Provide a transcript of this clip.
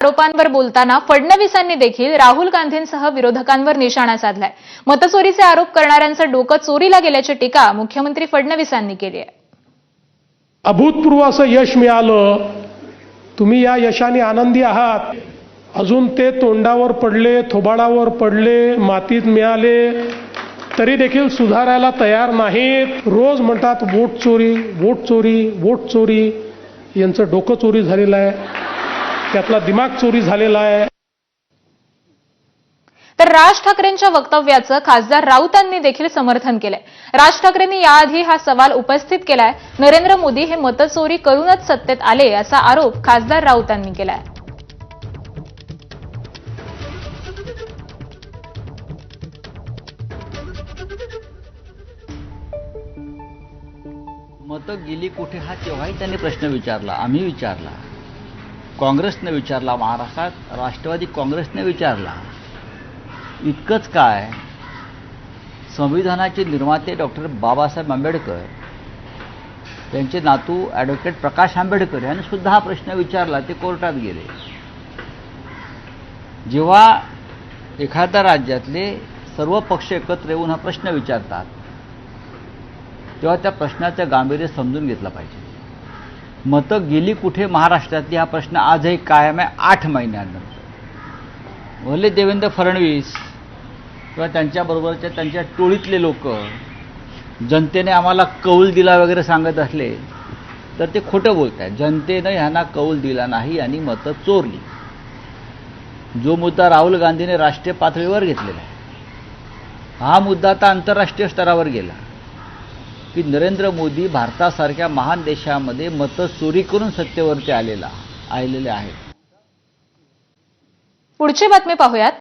आरोपांवर बोलताना फडणवीसांनी देखील राहुल गांधींसह विरोधकांवर निशाणा साधलाय। मतचोरीचे आरोप करणाऱ्यांचं डोकं चोरीला गेल्याची टीका मुख्यमंत्री फडणवीसांनी केली आहे। अभूतपूर्व असं यश मिळालं, तुम्ही या यशाने आनंदी आहात। अजून ते तोंडावर पडले, थोबाडावर पडले, मातीत मिळाले तरी देखील सुधारायला तयार नाहीत। रोज म्हणतात वोट चोरी, वोट चोरी, वोट चोरी। यांचं डोकं चोरी झालेलं आहे, त्यातला दिमाग चोरी झालेला आहे। तर राज ठाकरेंच्या वक्तव्याचं खासदार राऊतांनी देखील समर्थन केलंय। राज ठाकरेंनी याआधी हा सवाल उपस्थित केलाय। नरेंद्र मोदी हे मतचोरी करूनच सत्तेत आले असा आरोप खासदार राऊतांनी केलाय। मतं गेली कुठे हा तेव्हाही त्यांनी प्रश्न विचारला, आम्ही विचारला, काँग्रेसने विचारला, महाराष्ट्रात राष्ट्रवादी काँग्रेसने विचारला। इतकंच काय, संविधानाचे निर्माते डॉक्टर बाबासाहेब आंबेडकर त्यांचे नातू ॲडव्होकेट प्रकाश आंबेडकर यांनी सुद्धा हा प्रश्न विचारला, ते कोर्टात गेले। जेव्हा एखाद्या राज्यातले सर्व पक्ष एकत्र येऊन हा प्रश्न विचारतात तेव्हा त्या प्रश्नाचं गांभीर्य समजून घेतलं पाहिजे। मतं गेली कुठे महाराष्ट्रातली हा प्रश्न आजही कायम आहे 8 महिन्यानंतर। भले देवेंद्र फडणवीस किंवा त्यांच्याबरोबरच्या त्यांच्या टोळीतले लोक जनतेने आम्हाला कौल दिला वगैरे सांगत असले तर ते खोटं बोलत आहेत। जनतेनं ह्यांना कौल दिला नाही आणि मतं चोरली। जो मुद्दा राहुल गांधीने राष्ट्रीय पातळीवर घेतलेला आहे, हा मुद्दा आता आंतरराष्ट्रीय स्तरावर गेला की नरेंद्र मोदी भारतासारख्या महान देशामध्ये मतं चोरी करून सत्तेवरती आलेले आहेत। पुढची बातमी पाहूयात।